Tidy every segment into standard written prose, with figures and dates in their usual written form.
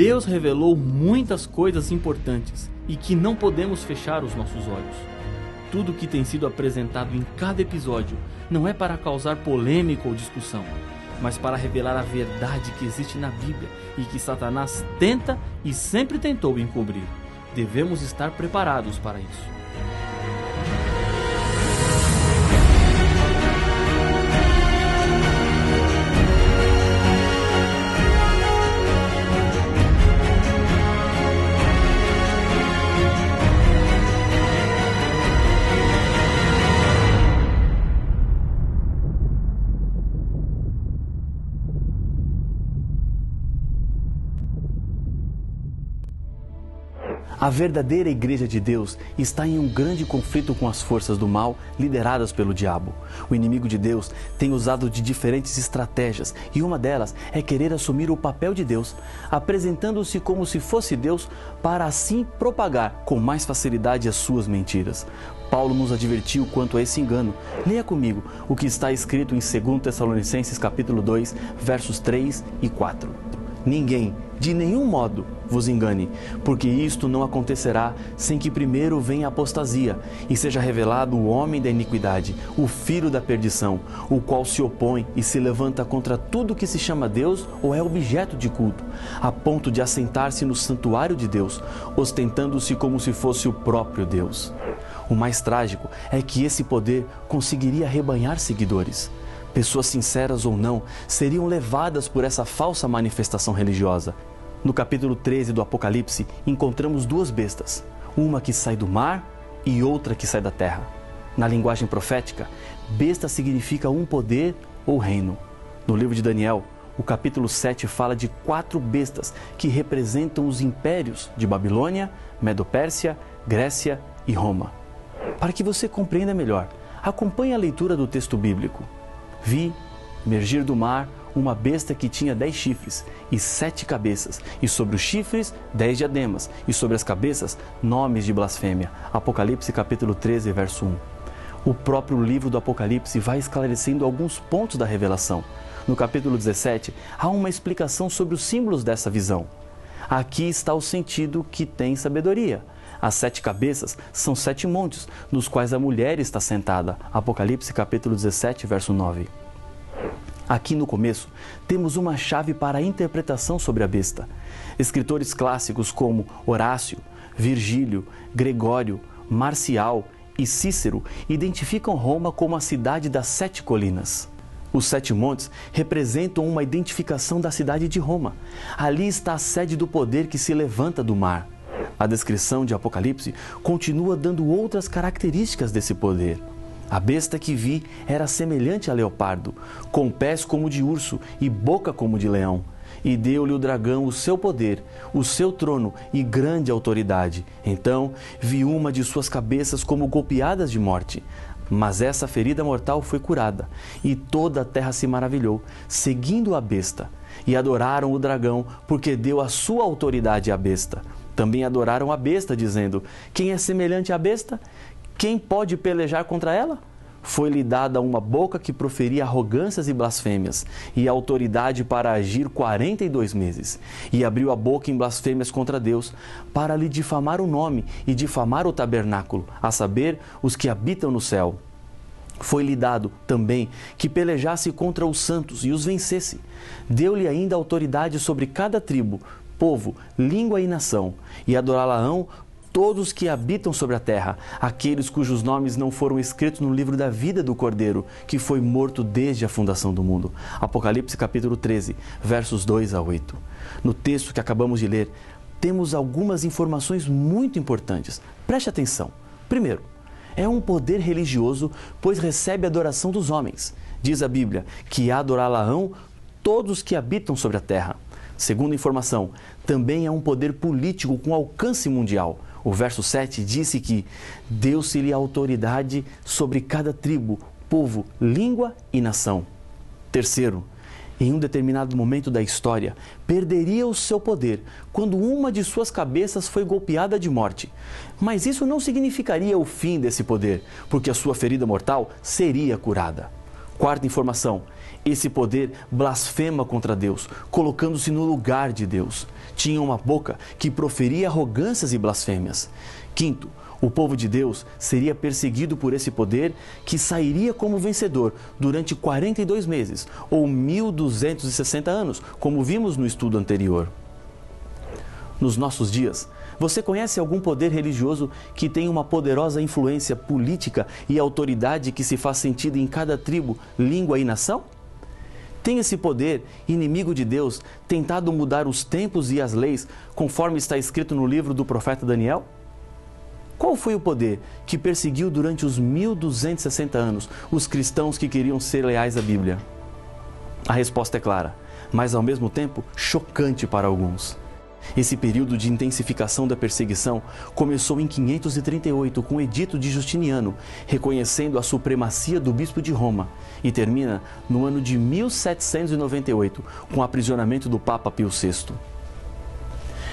Deus revelou muitas coisas importantes e que não podemos fechar os nossos olhos. Tudo que tem sido apresentado em cada episódio não é para causar polêmica ou discussão, mas para revelar a verdade que existe na Bíblia e que Satanás tenta e sempre tentou encobrir. Devemos estar preparados para isso. A verdadeira Igreja de Deus está em um grande conflito com as forças do mal lideradas pelo diabo. O inimigo de Deus tem usado de diferentes estratégias e uma delas é querer assumir o papel de Deus, apresentando-se como se fosse Deus para assim propagar com mais facilidade as suas mentiras. Paulo nos advertiu quanto a esse engano. Leia comigo o que está escrito em 2 Tessalonicenses capítulo 2, versos 3 e 4. Ninguém, de nenhum modo, vos engane, porque isto não acontecerá sem que primeiro venha a apostasia e seja revelado o homem da iniquidade, o filho da perdição, o qual se opõe e se levanta contra tudo que se chama Deus ou é objeto de culto, a ponto de assentar-se no santuário de Deus, ostentando-se como se fosse o próprio Deus. O mais trágico é que esse poder conseguiria arrebanhar seguidores. Pessoas sinceras ou não, seriam levadas por essa falsa manifestação religiosa. No capítulo 13 do Apocalipse, encontramos duas bestas, uma que sai do mar e outra que sai da terra. Na linguagem profética, besta significa um poder ou reino. No livro de Daniel, o capítulo 7 fala de 4 bestas que representam os impérios de Babilônia, Medo-Pérsia, Grécia e Roma. Para que você compreenda melhor, acompanhe a leitura do texto bíblico. Vi emergir do mar uma besta que tinha 10 chifres e 7 cabeças, e sobre os chifres 10 diademas, e sobre as cabeças nomes de blasfêmia. Apocalipse capítulo 13, verso 1. O próprio livro do Apocalipse vai esclarecendo alguns pontos da revelação. No capítulo 17, há uma explicação sobre os símbolos dessa visão. Aqui está o sentido que tem sabedoria. As 7 cabeças são 7 montes, nos quais a mulher está sentada. Apocalipse capítulo 17, verso 9. Aqui no começo, temos uma chave para a interpretação sobre a besta. Escritores clássicos como Horácio, Virgílio, Gregório, Marcial e Cícero identificam Roma como a cidade das 7 colinas. Os 7 montes representam uma identificação da cidade de Roma. Ali está a sede do poder que se levanta do mar. A descrição de Apocalipse continua dando outras características desse poder. A besta que vi era semelhante a leopardo, com pés como de urso e boca como de leão. E deu-lhe o dragão o seu poder, o seu trono e grande autoridade. Então vi uma de suas cabeças como golpeadas de morte. Mas essa ferida mortal foi curada, e toda a terra se maravilhou, seguindo a besta. E adoraram o dragão, porque deu a sua autoridade à besta. Também adoraram a besta, dizendo: quem é semelhante à besta? Quem pode pelejar contra ela? Foi-lhe dada uma boca que proferia arrogâncias e blasfêmias, e autoridade para agir 42 meses. E abriu a boca em blasfêmias contra Deus, para lhe difamar o nome e difamar o tabernáculo, a saber, os que habitam no céu. Foi-lhe dado também que pelejasse contra os santos e os vencesse. Deu-lhe ainda autoridade sobre cada tribo, povo, língua e nação, e adorá-la-ão todos que habitam sobre a terra, aqueles cujos nomes não foram escritos no livro da vida do Cordeiro, que foi morto desde a fundação do mundo. Apocalipse capítulo 13, versos 2 a 8. No texto que acabamos de ler, temos algumas informações muito importantes. Preste atenção. Primeiro, é um poder religioso, pois recebe a adoração dos homens. Diz a Bíblia que adorá-la-ão todos que habitam sobre a terra. Segunda informação, também é um poder político com alcance mundial. O verso 7 disse que deu-se-lhe autoridade sobre cada tribo, povo, língua e nação. Terceiro, em um determinado momento da história, perderia o seu poder quando uma de suas cabeças foi golpeada de morte. Mas isso não significaria o fim desse poder, porque a sua ferida mortal seria curada. Quarta informação, Esse poder blasfema contra Deus, colocando-se no lugar de Deus. Tinha uma boca que proferia arrogâncias e blasfêmias. Quinto, o povo de Deus seria perseguido por esse poder, que sairia como vencedor durante 42 meses, ou 1260 anos, como vimos no estudo anterior. Nos nossos dias, você conhece algum poder religioso que tem uma poderosa influência política e autoridade que se faz sentido em cada tribo, língua e nação? Tem esse poder, inimigo de Deus, tentado mudar os tempos e as leis, conforme está escrito no livro do profeta Daniel? Qual foi o poder que perseguiu durante os 1260 anos os cristãos que queriam ser leais à Bíblia? A resposta é clara, mas ao mesmo tempo chocante para alguns. Esse período de intensificação da perseguição começou em 538 com o Edito de Justiniano, reconhecendo a supremacia do bispo de Roma, e termina no ano de 1798 com o aprisionamento do Papa Pio VI.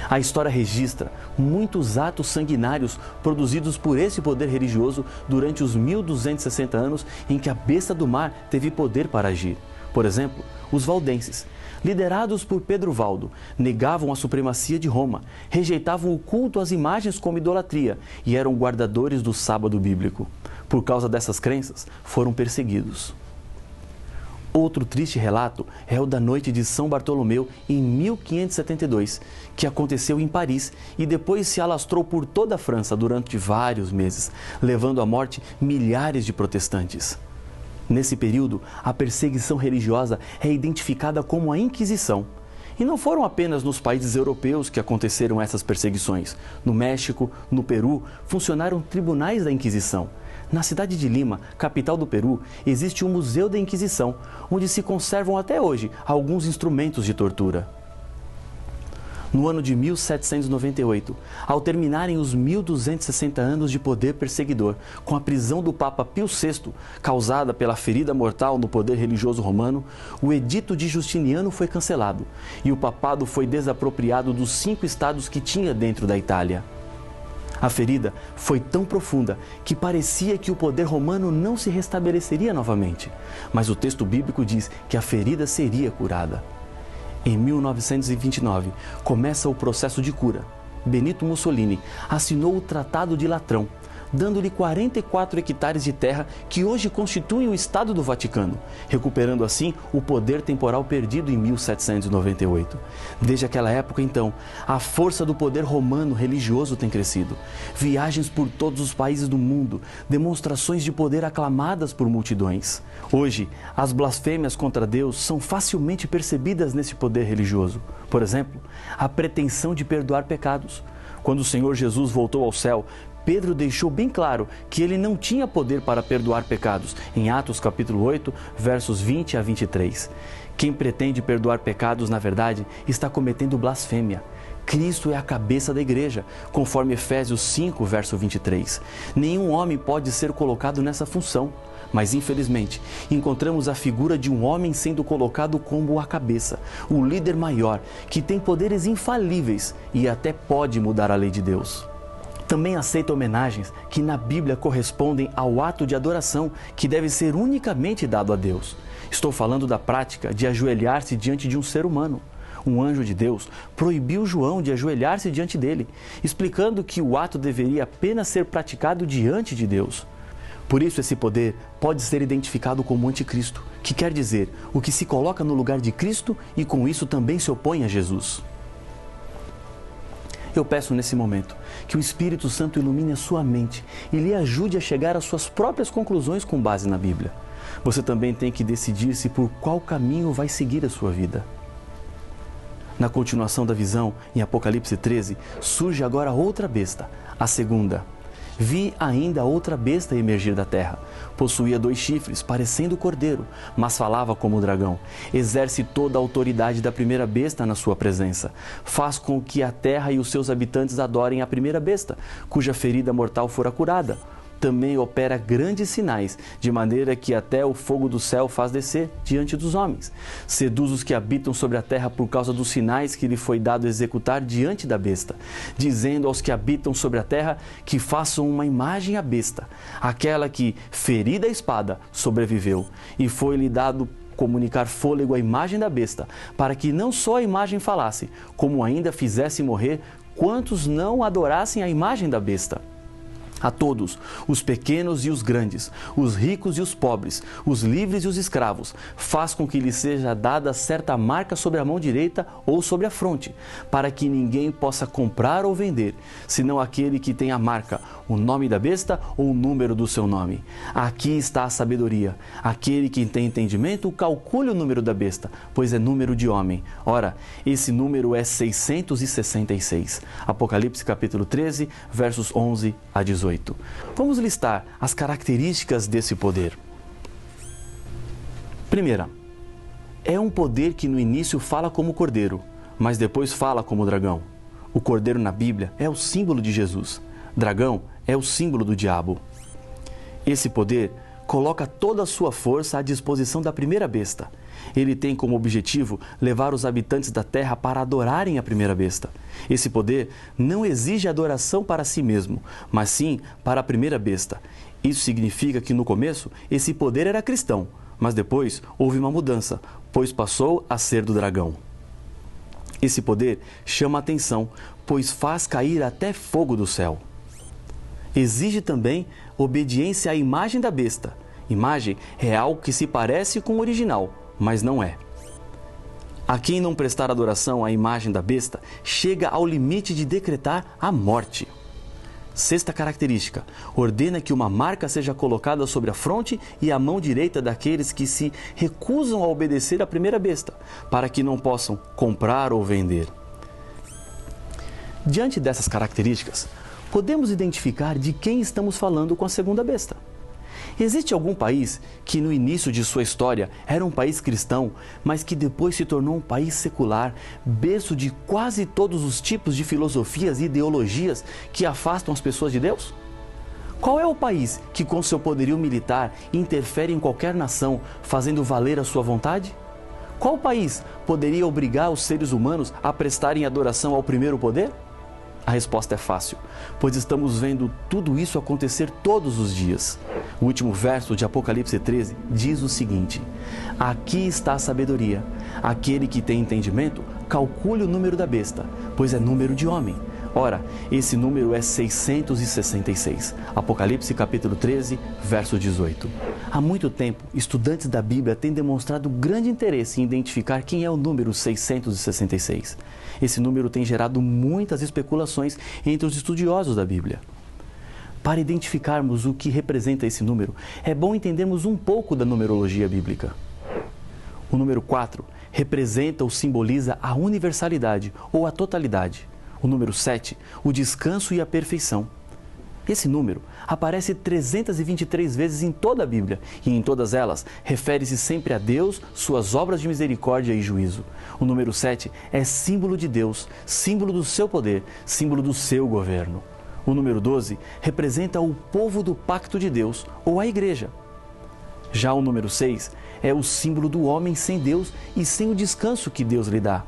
A história registra muitos atos sanguinários produzidos por esse poder religioso durante os 1260 anos em que a besta do mar teve poder para agir. Por exemplo, os valdenses, liderados por Pedro Valdo, negavam a supremacia de Roma, rejeitavam o culto às imagens como idolatria e eram guardadores do sábado bíblico. Por causa dessas crenças, foram perseguidos. Outro triste relato é o da noite de São Bartolomeu em 1572, que aconteceu em Paris e depois se alastrou por toda a França durante vários meses, levando à morte milhares de protestantes. Nesse período, a perseguição religiosa é identificada como a Inquisição. E não foram apenas nos países europeus que aconteceram essas perseguições. No México, no Peru, funcionaram tribunais da Inquisição. Na cidade de Lima, capital do Peru, existe um Museu da Inquisição, onde se conservam até hoje alguns instrumentos de tortura. No ano de 1798, ao terminarem os 1260 anos de poder perseguidor, com a prisão do Papa Pio VI, causada pela ferida mortal no poder religioso romano, o Edito de Justiniano foi cancelado e o papado foi desapropriado dos 5 estados que tinha dentro da Itália. A ferida foi tão profunda que parecia que o poder romano não se restabeleceria novamente, mas o texto bíblico diz que a ferida seria curada. Em 1929, começa o processo de cura. Benito Mussolini assinou o Tratado de Latrão, dando-lhe 44 hectares de terra que hoje constituem o Estado do Vaticano, recuperando assim o poder temporal perdido em 1798. Desde aquela época, então, a força do poder romano religioso tem crescido. Viagens por todos os países do mundo, demonstrações de poder aclamadas por multidões. Hoje, as blasfêmias contra Deus são facilmente percebidas nesse poder religioso. Por exemplo, a pretensão de perdoar pecados. Quando o Senhor Jesus voltou ao céu, Pedro deixou bem claro que ele não tinha poder para perdoar pecados, em Atos capítulo 8, versos 20 a 23. Quem pretende perdoar pecados, na verdade, está cometendo blasfêmia. Cristo é a cabeça da igreja, conforme Efésios 5, verso 23. Nenhum homem pode ser colocado nessa função, mas infelizmente encontramos a figura de um homem sendo colocado como a cabeça, o líder maior, que tem poderes infalíveis e até pode mudar a lei de Deus. Também aceita homenagens que na Bíblia correspondem ao ato de adoração que deve ser unicamente dado a Deus. Estou falando da prática de ajoelhar-se diante de um ser humano. Um anjo de Deus proibiu João de ajoelhar-se diante dele, explicando que o ato deveria apenas ser praticado diante de Deus. Por isso, esse poder pode ser identificado como anticristo, que quer dizer o que se coloca no lugar de Cristo e com isso também se opõe a Jesus. Eu peço nesse momento que o Espírito Santo ilumine a sua mente e lhe ajude a chegar às suas próprias conclusões com base na Bíblia. Você também tem que decidir-se por qual caminho vai seguir a sua vida. Na continuação da visão, em Apocalipse 13, surge agora outra besta, a segunda. Vi ainda outra besta emergir da terra. Possuía 2 chifres, parecendo cordeiro, mas falava como o dragão. Exerce toda a autoridade da primeira besta na sua presença. Faz com que a terra e os seus habitantes adorem a primeira besta, cuja ferida mortal fora curada. Também opera grandes sinais, de maneira que até o fogo do céu faz descer diante dos homens. Seduz os que habitam sobre a terra por causa dos sinais que lhe foi dado executar diante da besta, dizendo aos que habitam sobre a terra que façam uma imagem à besta, aquela que, ferida a espada, sobreviveu, e foi-lhe dado comunicar fôlego à imagem da besta, para que não só a imagem falasse, como ainda fizesse morrer quantos não adorassem a imagem da besta. A todos, os pequenos e os grandes, os ricos e os pobres, os livres e os escravos, faz com que lhes seja dada certa marca sobre a mão direita ou sobre a fronte, para que ninguém possa comprar ou vender, senão aquele que tem a marca, o nome da besta ou o número do seu nome. Aqui está a sabedoria. Aquele que tem entendimento, calcule o número da besta, pois é número de homem. Ora, esse número é 666. Apocalipse capítulo 13, versos 11 a 18. Vamos listar as características desse poder. Primeira, é um poder que no início fala como cordeiro, mas depois fala como dragão. O cordeiro na Bíblia é o símbolo de Jesus. Dragão é o símbolo do diabo. Esse poder coloca toda a sua força à disposição da primeira besta. Ele tem como objetivo levar os habitantes da terra para adorarem a primeira besta. Esse poder não exige adoração para si mesmo, mas sim para a primeira besta. Isso significa que no começo esse poder era cristão, mas depois houve uma mudança, pois passou a ser do dragão. Esse poder chama a atenção, pois faz cair até fogo do céu. Exige também obediência à imagem da besta. Imagem é algo que se parece com o original, mas não é. A quem não prestar adoração à imagem da besta, chega ao limite de decretar a morte. Sexta característica, ordena que uma marca seja colocada sobre a fronte e a mão direita daqueles que se recusam a obedecer à primeira besta, para que não possam comprar ou vender. Diante dessas características, podemos identificar de quem estamos falando com a segunda besta. Existe algum país que no início de sua história era um país cristão, mas que depois se tornou um país secular, berço de quase todos os tipos de filosofias e ideologias que afastam as pessoas de Deus? Qual é o país que com seu poderio militar interfere em qualquer nação, fazendo valer a sua vontade? Qual país poderia obrigar os seres humanos a prestarem adoração ao primeiro poder? A resposta é fácil, pois estamos vendo tudo isso acontecer todos os dias. O último verso de Apocalipse 13 diz o seguinte: aqui está a sabedoria. Aquele que tem entendimento, calcule o número da besta, pois é número de homem. Ora, esse número é 666. Apocalipse capítulo 13, verso 18. Há muito tempo, estudantes da Bíblia têm demonstrado grande interesse em identificar quem é o número 666. Esse número tem gerado muitas especulações entre os estudiosos da Bíblia. Para identificarmos o que representa esse número, é bom entendermos um pouco da numerologia bíblica. O número 4 representa ou simboliza a universalidade ou a totalidade. O número 7, o descanso e a perfeição. Esse número aparece 323 vezes em toda a Bíblia e em todas elas refere-se sempre a Deus, suas obras de misericórdia e juízo. O número 7 é símbolo de Deus, símbolo do seu poder, símbolo do seu governo. O número 12 representa o povo do pacto de Deus, ou a igreja. Já o número 6 é o símbolo do homem sem Deus e sem o descanso que Deus lhe dá.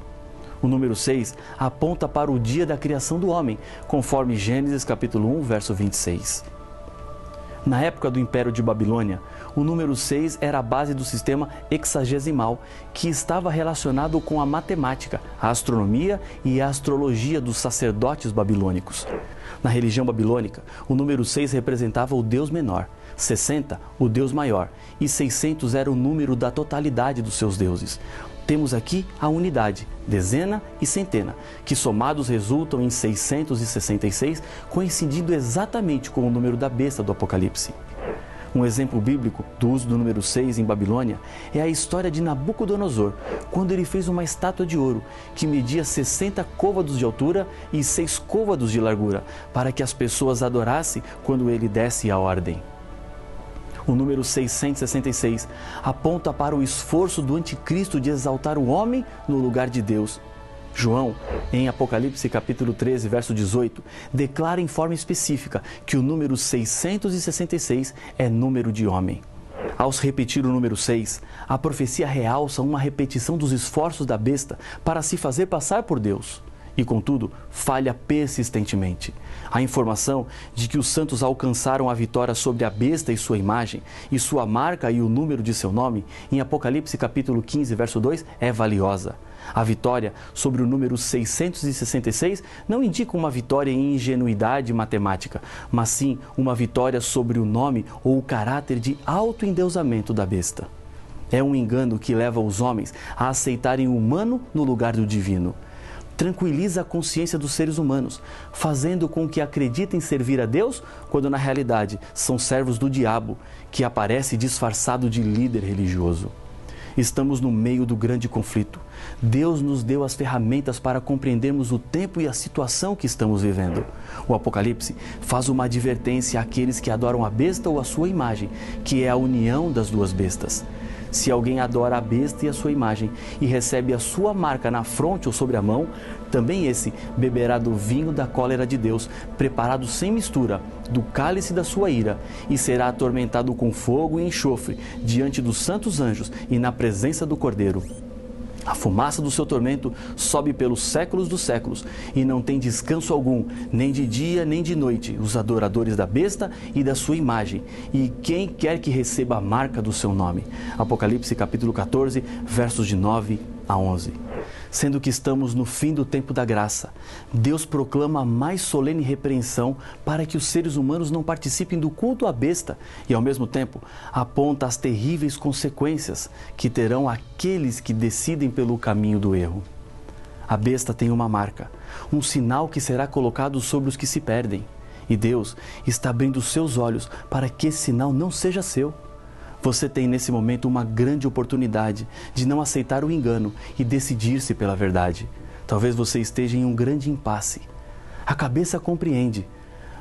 O número 6 aponta para o dia da criação do homem, conforme Gênesis capítulo 1, verso 26. Na época do Império de Babilônia, o número 6 era a base do sistema hexagesimal, que estava relacionado com a matemática, a astronomia e a astrologia dos sacerdotes babilônicos. Na religião babilônica, o número 6 representava o Deus menor, 60 o Deus maior e 600 era o número da totalidade dos seus deuses. Temos aqui a unidade, dezena e centena, que somados resultam em 666, coincidindo exatamente com o número da besta do Apocalipse. Um exemplo bíblico do uso do número 6 em Babilônia é a história de Nabucodonosor, quando ele fez uma estátua de ouro que media 60 côvados de altura e 6 côvados de largura, para que as pessoas adorassem quando ele desse a ordem. O número 666 aponta para o esforço do anticristo de exaltar o homem no lugar de Deus. João, em Apocalipse capítulo 13, verso 18, declara em forma específica que o número 666 é número de homem. Ao se repetir o número 6, a profecia realça uma repetição dos esforços da besta para se fazer passar por Deus. e, contudo, falha persistentemente. A informação de que os santos alcançaram a vitória sobre a besta e sua imagem, e sua marca e o número de seu nome, em Apocalipse capítulo 15, verso 2, é valiosa. A vitória sobre o número 666 não indica uma vitória em ingenuidade matemática, mas sim uma vitória sobre o nome ou o caráter de autoendeusamento da besta. É um engano que leva os homens a aceitarem o humano no lugar do divino. Tranquiliza a consciência dos seres humanos, fazendo com que acreditem servir a Deus, quando na realidade são servos do diabo, que aparece disfarçado de líder religioso. Estamos no meio do grande conflito. Deus nos deu as ferramentas para compreendermos o tempo e a situação que estamos vivendo. O Apocalipse faz uma advertência àqueles que adoram a besta ou a sua imagem, que é a união das duas bestas. Se alguém adora a besta e a sua imagem e recebe a sua marca na fronte ou sobre a mão, também esse beberá do vinho da cólera de Deus, preparado sem mistura, do cálice da sua ira, e será atormentado com fogo e enxofre diante dos santos anjos e na presença do Cordeiro. A fumaça do seu tormento sobe pelos séculos dos séculos e não tem descanso algum, nem de dia nem de noite, os adoradores da besta e da sua imagem, e quem quer que receba a marca do seu nome. Apocalipse capítulo 14, versos de 9 a 11. Sendo que estamos no fim do tempo da graça, Deus proclama a mais solene repreensão para que os seres humanos não participem do culto à besta e, ao mesmo tempo, aponta as terríveis consequências que terão aqueles que decidem pelo caminho do erro. A besta tem uma marca, um sinal que será colocado sobre os que se perdem, e Deus está abrindo seus olhos para que esse sinal não seja seu. Você tem nesse momento uma grande oportunidade de não aceitar o engano e decidir-se pela verdade. Talvez você esteja em um grande impasse. A cabeça compreende,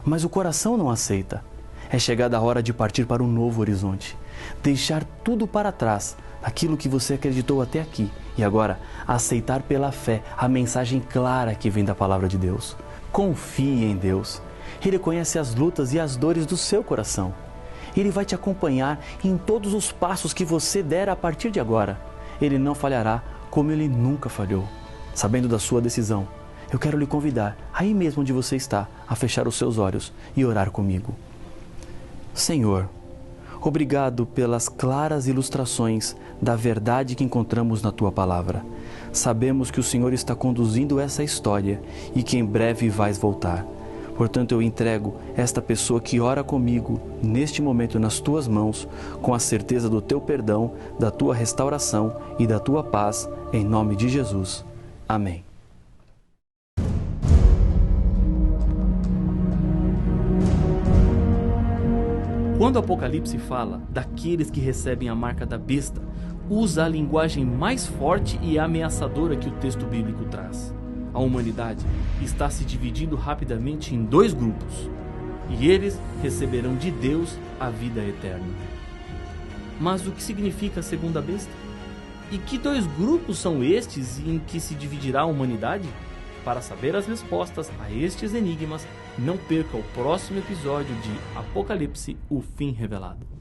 mas o coração não aceita. É chegada a hora de partir para um novo horizonte. Deixar tudo para trás, aquilo que você acreditou até aqui, e agora aceitar pela fé a mensagem clara que vem da palavra de Deus. Confie em Deus. Ele conhece as lutas e as dores do seu coração. Ele vai te acompanhar em todos os passos que você der a partir de agora. Ele não falhará como ele nunca falhou. Sabendo da sua decisão, eu quero lhe convidar, aí mesmo onde você está, a fechar os seus olhos e orar comigo. Senhor, obrigado pelas claras ilustrações da verdade que encontramos na Tua Palavra. Sabemos que o Senhor está conduzindo essa história e que em breve vais voltar. Portanto, eu entrego esta pessoa que ora comigo, neste momento, nas Tuas mãos, com a certeza do Teu perdão, da Tua restauração e da Tua paz, em nome de Jesus. Amém. Quando o Apocalipse fala daqueles que recebem a marca da besta, usa a linguagem mais forte e ameaçadora que o texto bíblico traz. A humanidade está se dividindo rapidamente em dois grupos, e eles receberão de Deus a vida eterna. Mas o que significa a segunda besta? E que dois grupos são estes em que se dividirá a humanidade? Para saber as respostas a estes enigmas, não perca o próximo episódio de Apocalipse, o fim revelado.